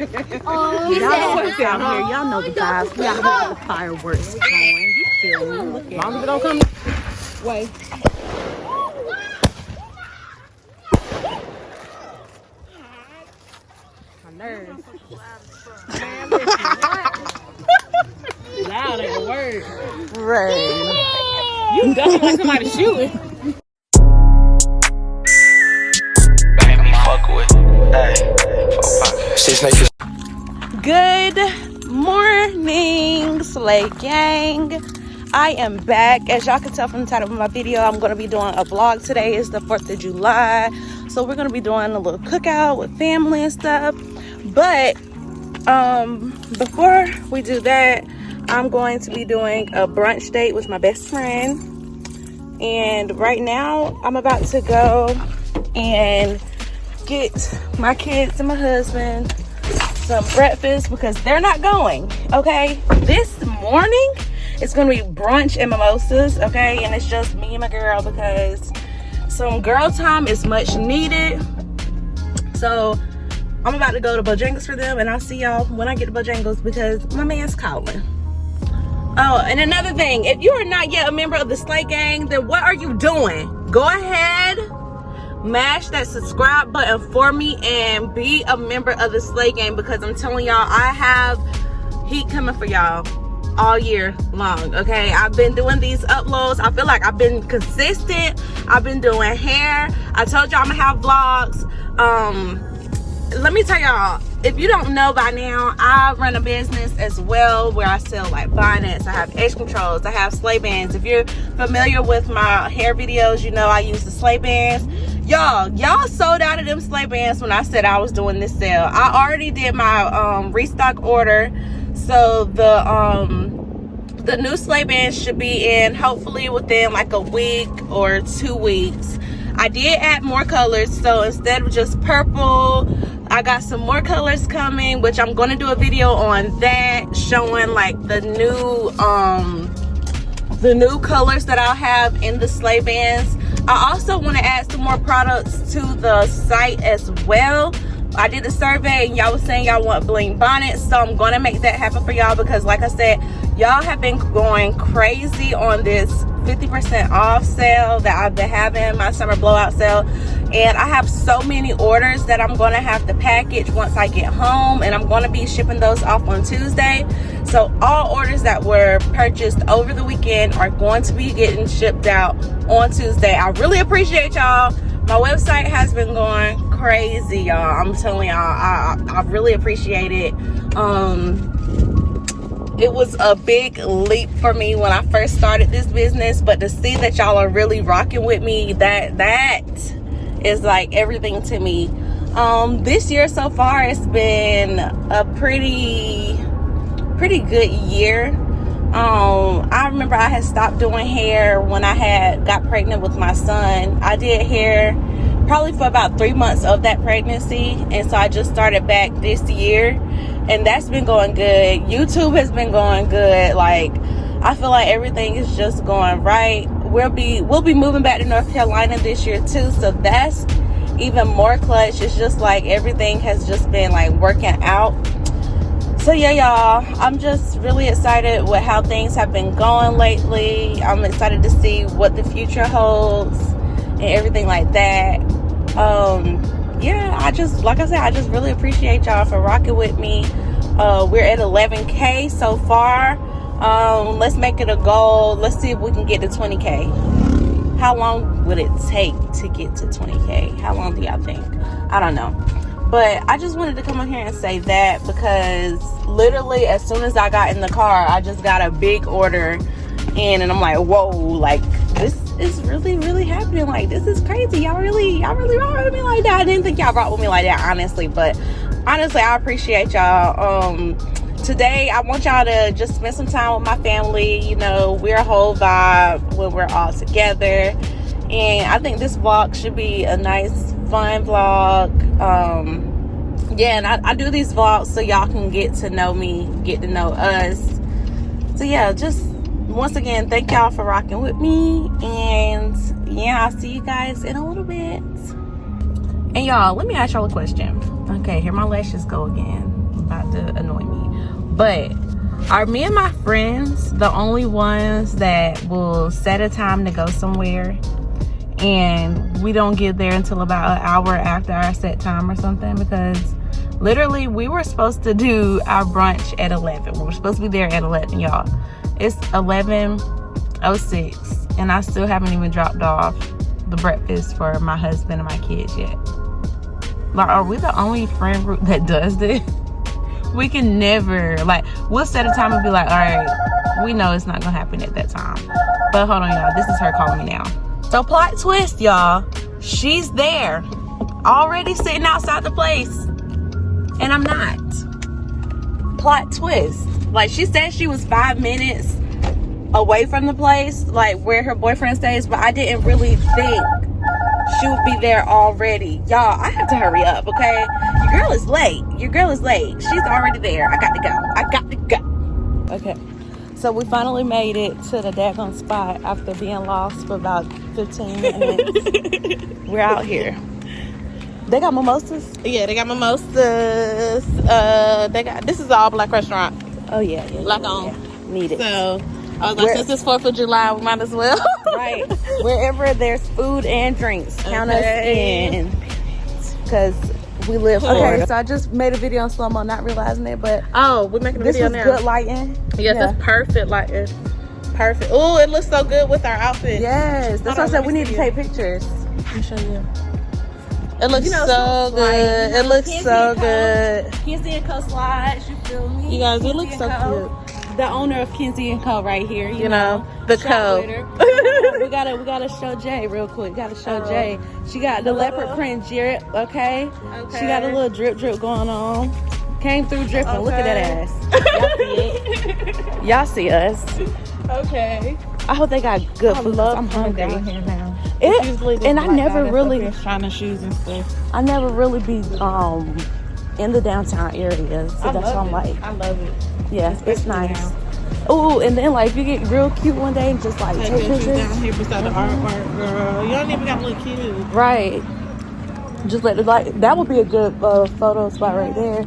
Oh, Y'all know out here. Y'all know the vibes. We out here with the fireworks going. You feel me? Look at it. As long as it don't come way. My nerves. Man, listen, what? Loud ain't a word. right. You ducking like somebody shooting. Good morning, Slay Gang. I am back. As y'all can tell from the title of my video, I'm going to be doing a vlog. Today is the 4th of July. So we're going to be doing a little cookout with family and stuff. But before we do that, I'm going to be doing a brunch date with my best friend. And right now, I'm about to go and get my kids and my husband some breakfast because they're not going, okay? This morning, it's gonna be brunch and mimosas, okay? And it's just me and my girl because some girl time is much needed. So I'm about to go to Bojangles for them, and I'll see y'all when I get to Bojangles because my man's calling. Oh, and another thing, if you are not yet a member of the Slay Gang, then what are you doing? Go ahead, mash that subscribe button for me and be a member of the Slay Gang because I'm telling y'all, I have heat coming for y'all all year long, okay? I've been doing these uploads. I feel like I've been consistent. I've been doing hair. I told y'all I'm gonna have vlogs. Let me tell y'all, if you don't know by now, I run a business as well where I sell like bonnets, I have edge controls, I have sleigh bands. If you're familiar with my hair videos, you know I use the sleigh bands. Y'all sold out of them sleigh bands when I said I was doing this sale. I already did my restock order, so the new sleigh bands should be in hopefully within like a week or 2 weeks. I did add more colors, so instead of just purple, I got some more colors coming, which I'm going to do a video on that, showing like the new colors that I'll have in the sleigh bands. I also want to add some more products to the site as well. I did a survey and y'all was saying y'all want bling bonnets, so I'm going to make that happen for y'all because like I said, y'all have been going crazy on this 50% off sale that I've been having, my summer blowout sale, and I have so many orders that I'm going to have to package once I get home, and I'm going to be shipping those off on Tuesday. So all orders that were purchased over the weekend are going to be getting shipped out on Tuesday. I really appreciate y'all. My website has been going crazy, y'all. I'm telling y'all, I really appreciate it. It was a big leap for me when I first started this business, but to see that y'all are really rocking with me, that is like everything to me. This year so far, it's been a pretty good year. I remember I had stopped doing hair when I got pregnant with my son. I did hair probably for about 3 months of that pregnancy, and so I just started back this year, and that's been going good. YouTube has been going good. Like, I feel like everything is just going right. We'll be moving back to North Carolina this year too, so that's even more clutch. It's just like everything has just been like working out. So yeah, y'all, I'm just really excited with how things have been going lately. I'm excited to see what the future holds and everything like that. Yeah, like I said, I just really appreciate y'all for rocking with me. We're at 11K so far. Let's make it a goal. Let's see if we can get to 20K. How long would it take to get to 20K? How long do y'all think? I don't know. But I just wanted to come on here and say that because literally as soon as I got in the car, I just got a big order in, and I'm like, whoa, like this is really happening. Like, this is crazy. Y'all really rock with me like that. I didn't think y'all rock with me like that, honestly, but honestly, I appreciate y'all. Today I want y'all to just spend some time with my family. You know, we're a whole vibe when we're all together, and I think this vlog should be a nice fun vlog. Yeah, and I do these vlogs so y'all can get to know me, get to know us. So yeah, just once again, thank y'all for rocking with me, and yeah, I'll see you guys in a little bit. And y'all, let me ask y'all a question. Okay, here my lashes go again. But are me and my friends the only ones that will set a time to go somewhere and we don't get there until about an hour after our set time or something? Because literally we were supposed to do our brunch at 11. We were supposed to be there at 11, y'all. It's 11:06 and I still haven't even dropped off the breakfast for my husband and my kids yet. Like, are we the only friend group that does this? We can never, like, we'll set a time and be like, all right, we know it's not gonna happen at that time. But hold on, y'all, this is her calling me now. So plot twist, y'all, she's there already sitting outside the place and I'm not. Plot twist. Like, she said she was 5 minutes away from the place, like where her boyfriend stays, but I didn't really think she would be there already. Y'all, I have to hurry up, okay? Your girl is late. She's already there. I got to go. Okay, so we finally made it to the daggone spot after being lost for about 15 minutes. We're out here. They got mimosas? Yeah, they got mimosas. This is an all black restaurant. Oh yeah. Black on. Need it. So I was like, since it's 4th of July, we might as well. Right. Wherever there's food and drinks, count us in. Because we live for it. So I just made a video on slow-mo, not realizing it, but we're making a video now. This was good lighting. Yes, that's perfect lighting. Perfect. Oh, it looks so good with our outfit. Yes, that's why I said we need to take pictures. Let me show you. It looks so good. It looks so good. Kinsey & Co. slides, you feel me? You guys, it looks so cute. The owner of Kinsey & Co. right here. You know, the Co. we gotta show Jay real quick. Gotta show Jay. She got the leopard print drip, okay? She got a little drip going on. Came through dripping. Okay. Look at that ass. Y'all see us. Okay. I hope they got good food. I'm hungry. Down here now. And I never really China shoes and stuff. I never really be in the downtown area, so that's why I'm like, I love it. Yeah, it's nice. Oh, and then like if you get real cute one day and just like take pictures down here beside the art, girl. You don't even got to look cute. Right. Just let it, like, that would be a good photo spot right there.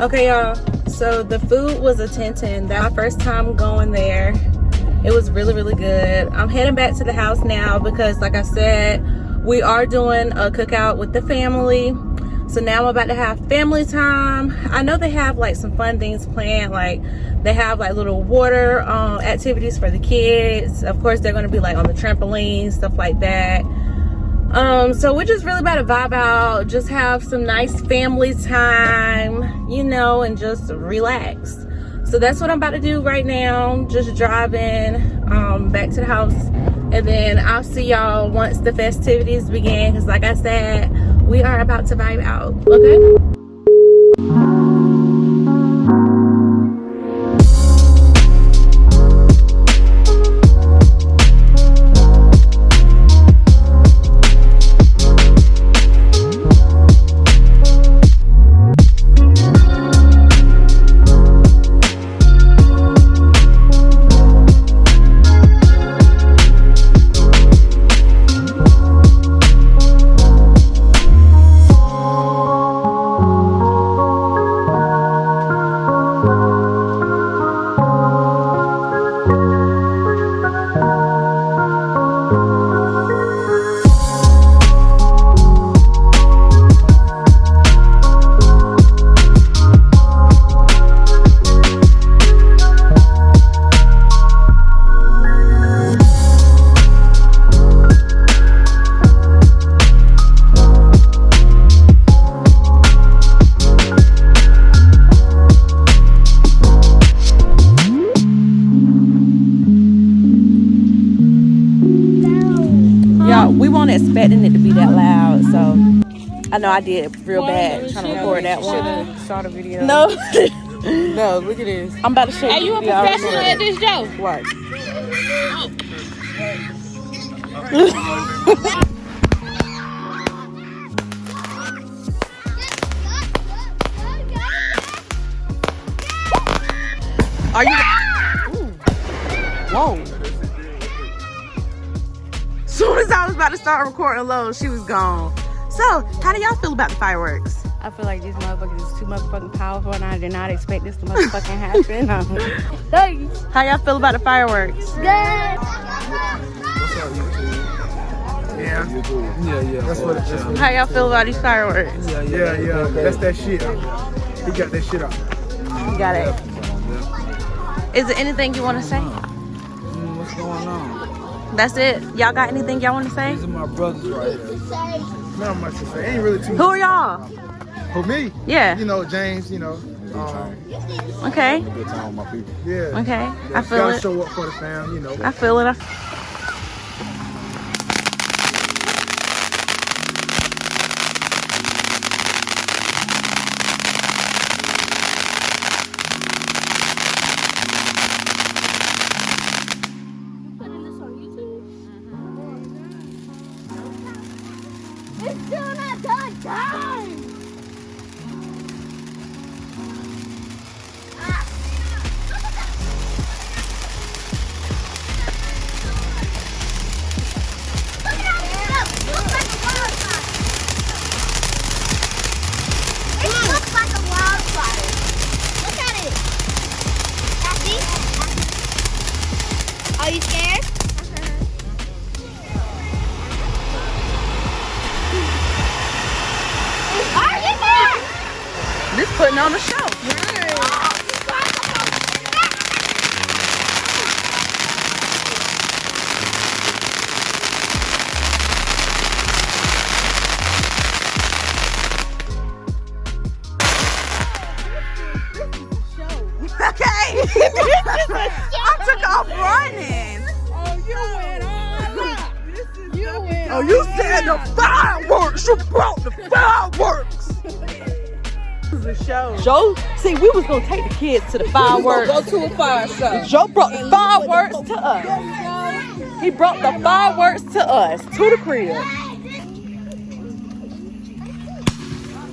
Okay, y'all, so the food was a 10-10. That was my first time going there. It was really good. I'm heading back to the house now because, like I said, we are doing a cookout with the family. So now I'm about to have family time. I know they have like some fun things planned, like they have like little water activities for the kids. Of course, they're going to be like on the trampoline, stuff like that. So we're just really about to vibe out, just have some nice family time, you know, and just relax. So that's what I'm about to do right now, just driving back to the house, and then I'll see y'all once the festivities begin, because like I said, we are about to vibe out. Okay. I know I did real bad trying to record that one. Saw the video. No. No, look at this. I'm about to show you. Hey, you a professional at this, Joe? What? Are you? Whoa. Soon as I was about to start recording low, she was gone. So, how do y'all feel about the fireworks? I feel like these motherfuckers is too motherfucking powerful, and I did not expect this to motherfucking happen. How y'all feel about the fireworks? What's up, YouTube? Yeah. That's what it is. How y'all feel about these fireworks? Yeah. That's that shit. He got that shit out. You got it. Is there anything you want to say? What's going on? That's it? Y'all got anything y'all want to say? These are my brothers right here. Not much to say. Ain't really too much. Who are y'all? For me? Yeah. You know, James, you know. Okay. Good time with my people. Yeah. Okay. I feel Gotta it. show up for the fam, you know. I feel it. It's still not done. It looks like a wildfire. Look at it. Cassie? Are you scared? Are you scared? This putting on a show. Okay. I took off running. Oh, you said the fireworks. You brought the fireworks. This is a show. Joe, see, we was gonna take the kids to the fireworks. Go to a fire show. Joe brought the fireworks to us. He brought the fireworks to us, to the crib.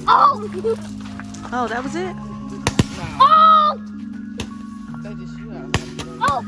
Oh! Oh, that was it? Oh! Oh!